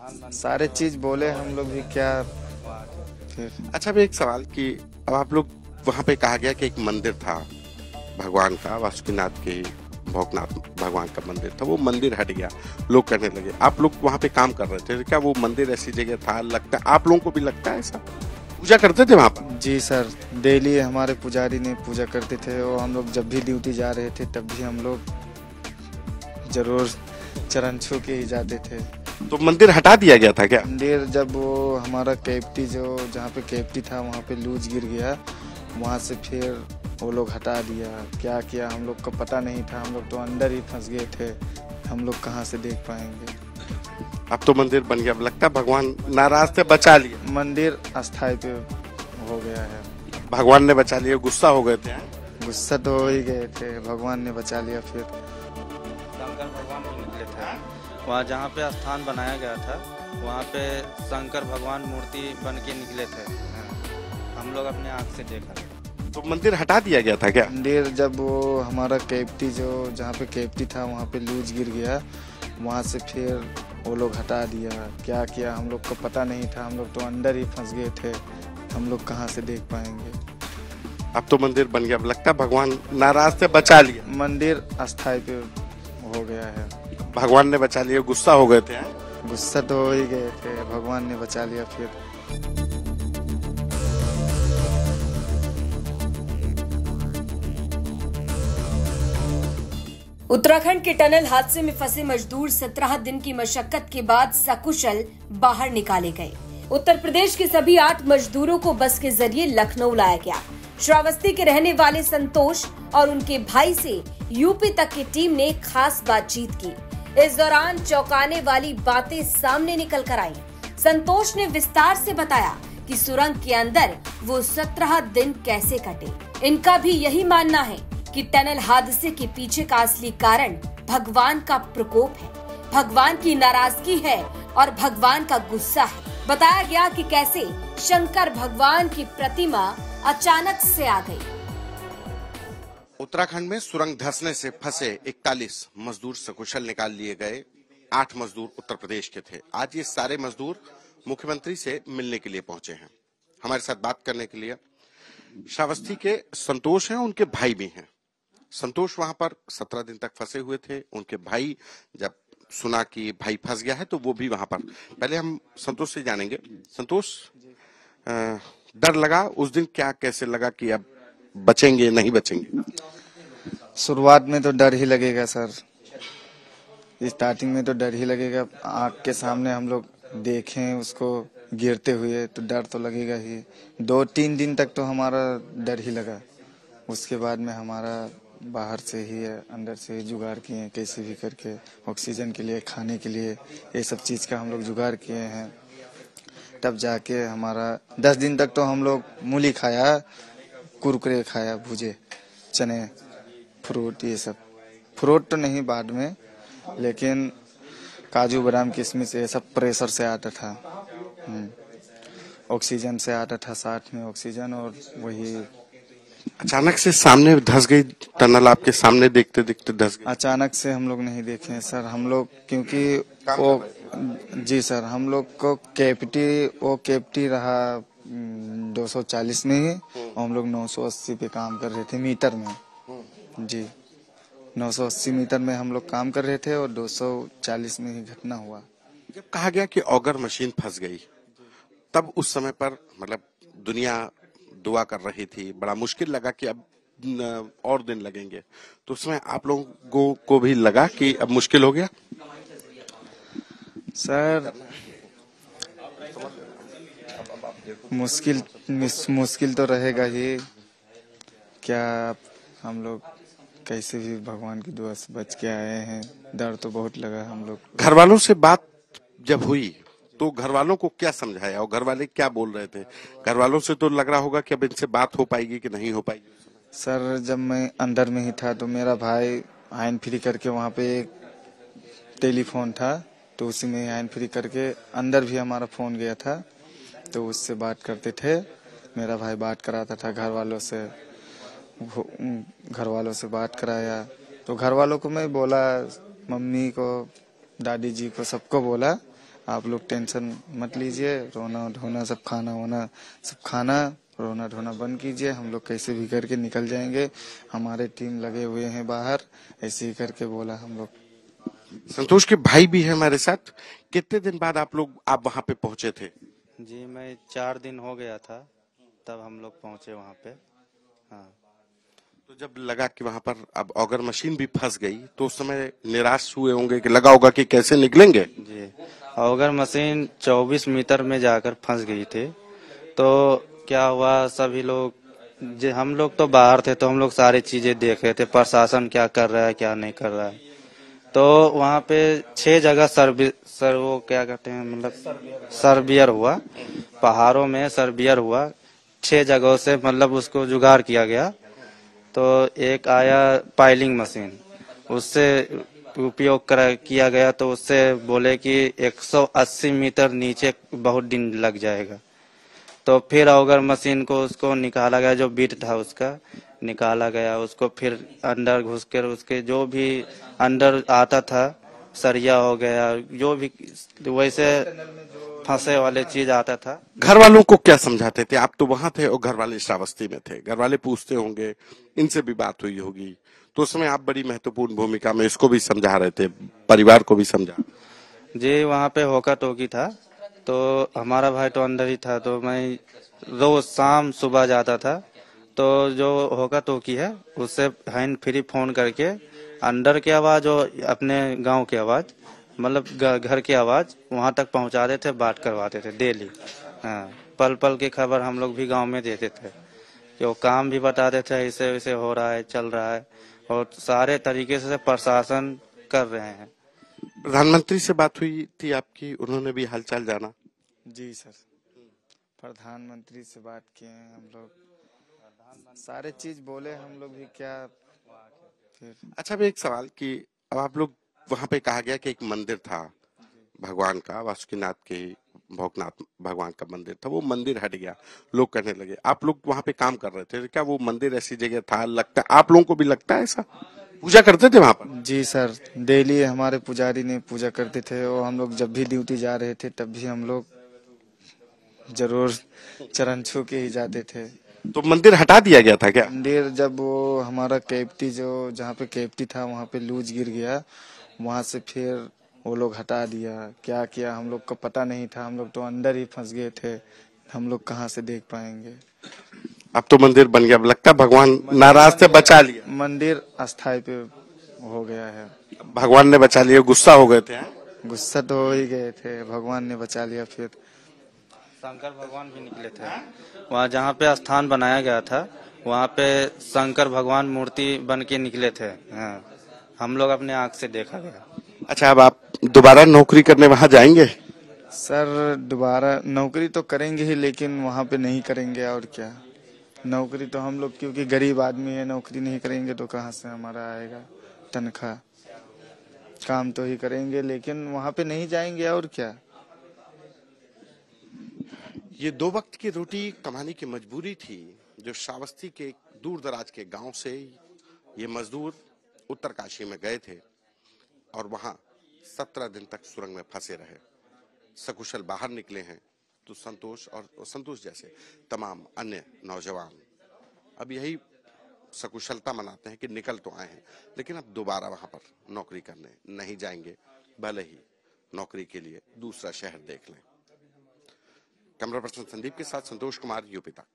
सारे चीज बोले हम लोग भी क्या फिर। अच्छा, अब एक सवाल कि अब आप लोग वहां पे कहा गया कि एक मंदिर था भगवान का, वासुकीनाथ के भोगनाथ भगवान का मंदिर था, वो मंदिर हट गया, लोग कहने लगे। आप लोग वहां पे काम कर रहे थे, क्या वो मंदिर ऐसी जगह था? लगता है आप लोगों को भी लगता है ऐसा? पूजा करते थे वहां पर? जी सर, डेली हमारे पुजारी ने पूजा करते थे और हम लोग जब भी ड्यूटी जा रहे थे तब भी हम लोग जरूर चरण छू के ही जाते थे। तो मंदिर हटा दिया गया था क्या? मंदिर जब वो हमारा कैप्टी जो जहाँ पे कैप्टी था वहाँ पे लूज गिर गया, वहाँ से फिर वो लोग हटा दिया। क्या किया हम लोग को पता नहीं था, हम लोग तो अंदर ही फंस गए थे, हम लोग कहाँ से देख पाएंगे। अब तो मंदिर बन गया, अब लगता है भगवान नाराज थे, बचा लिया। मंदिर अस्थाई पे हो गया है। भगवान ने बचा लिया, गुस्सा हो गए थे? गुस्सा तो हो ही गए थे, भगवान ने बचा लिया। फिर शंकर भगवान भी निकले थे वहाँ जहाँ पे स्थान बनाया गया था, वहाँ पे शंकर भगवान मूर्ति बन के निकले थे। हम लोग अपने आँख से देखा। तो मंदिर हटा दिया गया था क्या? मंदिर जब वो हमारा कैप्टी जो जहाँ पे कैप्टी था वहाँ पे लूज गिर गया, वहाँ से फिर वो लोग हटा दिया। क्या किया हम लोग को पता नहीं था, हम लोग तो अंदर ही फंस गए थे, हम लोग कहाँ से देख पाएंगे। अब तो मंदिर बन गया, अब लगता है भगवान नाराज थे, बचा लिया। मंदिर अस्थाई पे हो गया है। भगवान ने बचा लिया, गुस्सा हो गए थे? गुस्सा तो हो ही गए थे, भगवान ने बचा लिया। फिर उत्तराखंड के टनल हादसे में फंसे मजदूर 17 दिन की मशक्कत के बाद सकुशल बाहर निकाले गए। उत्तर प्रदेश के सभी 8 मजदूरों को बस के जरिए लखनऊ लाया गया। श्रावस्ती के रहने वाले संतोष और उनके भाई से यूपी तक की टीम ने खास बातचीत की। इस दौरान चौंकाने वाली बातें सामने निकल कर आई। संतोष ने विस्तार से बताया कि सुरंग के अंदर वो 17 दिन कैसे कटे। इनका भी यही मानना है कि टनल हादसे के पीछे का असली कारण भगवान का प्रकोप है, भगवान की नाराजगी है और भगवान का गुस्सा है। बताया गया कि कैसे शंकर भगवान की प्रतिमा अचानक से आ गई। उत्तराखंड में सुरंग धंसने से फंसे 41 मजदूर सकुशल निकाल लिए गए। 8 मजदूर उत्तर प्रदेश के थे। आज ये सारे मजदूर मुख्यमंत्री से मिलने के लिए पहुंचे हैं। हमारे साथ बात करने के लिए श्रावस्ती के संतोष हैं, उनके भाई भी हैं। संतोष वहां पर 17 दिन तक फंसे हुए थे। उनके भाई जब सुना कि भाई फंस गया है तो वो भी वहां पर। पहले हम संतोष से जानेंगे। संतोष, डर लगा उस दिन? क्या कैसे लगा कि अब बचेंगे नहीं बचेंगे? शुरुआत में तो डर ही लगेगा सर, स्टार्टिंग में तो डर ही लगेगा। आँख के सामने हम लोग देखें उसको गिरते हुए तो डर तो लगेगा ही। 2-3 दिन तक तो हमारा डर ही लगा। उसके बाद में हमारा बाहर से ही अंदर से ही जुगाड़ किए, कैसे भी करके ऑक्सीजन के लिए, खाने के लिए, ये सब चीज़ का हम लोग जुगाड़ किए हैं। तब जाके हमारा 10 दिन तक तो हम लोग मूली खाया, कुरकुरे खाया, भुजे चने, फ्रूट, ये सब। फ्रूट तो नहीं बाद में, लेकिन काजू बादाम किशमिश ये सब प्रेशर से आता था। ऑक्सीजन से आता था, साथ में ऑक्सीजन। और वही अचानक से सामने धंस गई टनल, आपके सामने देखते देखते धंस गई? अचानक से हम लोग नहीं देखे सर, हम लोग क्योंकि वो, जी सर, हम लोग को कैप्टी रहा 240 में ही, और हम लोग 980 पे काम कर रहे थे मीटर में। जी, 980 मीटर में हम लोग काम कर रहे थे और 240 में ही घटना हुआ। जब कहा गया कि ऑगर मशीन फंस गई, तब उस समय पर मतलब दुनिया दुआ कर रही थी, बड़ा मुश्किल लगा कि अब और दिन लगेंगे, तो उसमें आप लोगों को भी लगा कि अब मुश्किल हो गया? सर मुश्किल तो रहेगा ही। क्या हम लोग कैसे भी भगवान की दुआ से बच के आए हैं, डर तो बहुत लगा हम लोग। घर वालों से बात जब हुई तो घर वालों को क्या समझाया और घर वाले क्या बोल रहे थे? घर वालों से तो लग रहा होगा कि अब इनसे बात हो पाएगी कि नहीं हो पाएगी? सर जब मैं अंदर में ही था तो मेरा भाई आयन फ्री करके, वहाँ पे एक टेलीफोन था तो उसी में आयन फ्री करके अंदर भी हमारा फोन गया था, तो उससे बात करते थे। मेरा भाई बात कराता था घर वालों से बात कराया। तो घर वालों को मैं बोला, मम्मी को, दादी जी को, सबको बोला आप लोग टेंशन मत लीजिए, रोना धोना सब खाना रोना धोना बंद कीजिए, हम लोग कैसे भी करके निकल जाएंगे, हमारे टीम लगे हुए हैं बाहर, ऐसे ही करके बोला हम लोग। संतोष के भाई भी है हमारे साथ। कितने दिन बाद आप वहां पे पहुंचे थे? जी मैं 4 दिन हो गया था तब हम लोग पहुंचे वहां पे। हाँ। तो जब लगा कि वहां पर अब ऑगर मशीन भी फंस गई तो उस समय निराश हुए होंगे कि लगा होगा कि कैसे निकलेंगे? जी ऑगर मशीन 24 मीटर में जाकर फंस गई थी। तो क्या हुआ, सभी लोग हम लोग तो बाहर थे तो हम लोग सारी चीजें देख रहे थे, प्रशासन क्या कर रहा है क्या नहीं कर रहा है। तो वहाँ पे 6 जगह वो क्या कहते हैं, मतलब सर्वियर हुआ, पहाड़ों में सर्वियर हुआ। 6 जगहों से मतलब उसको जुगाड़ किया गया। तो एक आया पाइलिंग मशीन, उससे उपयोग किया गया। तो उससे बोले कि 180 मीटर नीचे बहुत दिन लग जाएगा। तो फिर ऑगर मशीन को उसको निकाला गया, जो बिट था उसका निकाला गया। उसको फिर अंदर घुसकर उसके जो भी अंदर आता था, सरिया हो गया, जो भी वैसे फंसे वाले चीज आता था। घर वालों को क्या समझाते थे? आप तो वहां थे और घर वाले श्रावस्ती में थे, घर वाले पूछते होंगे, इनसे भी बात हुई होगी, तो उस समय आप बड़ी महत्वपूर्ण भूमिका में इसको भी समझा रहे थे, परिवार को भी समझा। जी वहाँ पे होका टोकी था, तो हमारा भाई तो अंदर ही था। तो मैं रोज शाम सुबह जाता था। तो जो होका टोकी है उससे हैंड फ्री फोन करके अंदर की आवाज और अपने गांव की आवाज, मतलब घर की आवाज वहां तक पहुंचाते थे, बात करवाते थे डेली। हाँ, पल पल की खबर हम लोग भी गांव में देते थे, जो काम भी बताते थे ऐसे वैसे हो रहा है, चल रहा है, और सारे तरीके से प्रशासन कर रहे हैं। प्रधानमंत्री से बात हुई थी आपकी, उन्होंने भी हालचाल जाना? जी सर, प्रधानमंत्री से बात किए हैं हम लोग, सारे चीज बोले हम लोग भी क्या फिर। अच्छा, अब एक सवाल कि अब आप लोग वहां पे कहा गया कि एक मंदिर था भगवान का, वासुकीनाथ के भोगनाथ भगवान का मंदिर था, वो मंदिर हट गया, लोग कहने लगे। आप लोग वहां पे काम कर रहे थे, क्या वो मंदिर ऐसी जगह था? लगता है आप लोगों को भी लगता है ऐसा? पूजा करते थे वहां पर? जी सर, डेली हमारे पुजारी ने पूजा करते थे, और हम लोग जब भी ड्यूटी जा रहे थे तब भी हम लोग जरूर चरण छू के ही जाते थे। तो मंदिर हटा दिया गया था क्या? मंदिर जब वो हमारा कैप्टी जो जहाँ पे कैप्टी था वहाँ पे लूज गिर गया, वहाँ से फिर वो लोग हटा दिया। क्या किया हम लोग को पता नहीं था, हम लोग तो अंदर ही फंस गए थे, हम लोग कहाँ से देख पाएंगे। अब तो मंदिर बन गया, अब लगता है भगवान नाराज से बचा लिया। मंदिर अस्थाई पे हो गया है। भगवान ने बचा लिया, गुस्सा हो गए थे? गुस्सा तो हो ही गए थे, भगवान ने बचा लिया। फिर शंकर भगवान भी निकले थे वहाँ, जहाँ पे स्थान बनाया गया था वहाँ पे शंकर भगवान मूर्ति बन के निकले थे। हाँ, हम लोग अपने आँख से देखा गया। अच्छा, अब आप दोबारा नौकरी करने वहां जाएंगे? सर दोबारा नौकरी तो करेंगे ही, लेकिन वहाँ पे नहीं करेंगे और क्या। नौकरी तो हम लोग क्योंकि गरीब आदमी है, नौकरी नहीं करेंगे तो कहाँ से हमारा आएगा तनख्वाह। काम तो ही करेंगे लेकिन वहाँ पे नहीं जाएंगे और क्या। ये 2 वक्त की रोटी कमाने की मजबूरी थी जो श्रावस्ती के दूर दराज के गांव से ये मजदूर उत्तरकाशी में गए थे और वहां 17 दिन तक सुरंग में फंसे रहे। सकुशल बाहर निकले हैं तो संतोष और संतोष जैसे तमाम अन्य नौजवान अब यही सकुशलता मनाते हैं कि निकल तो आए हैं, लेकिन अब दोबारा वहां पर नौकरी करने नहीं जाएंगे, भले ही नौकरी के लिए दूसरा शहर देख लें। कैमरा पर्सन संदीप के साथ संतोष कुमार, यूपी तक।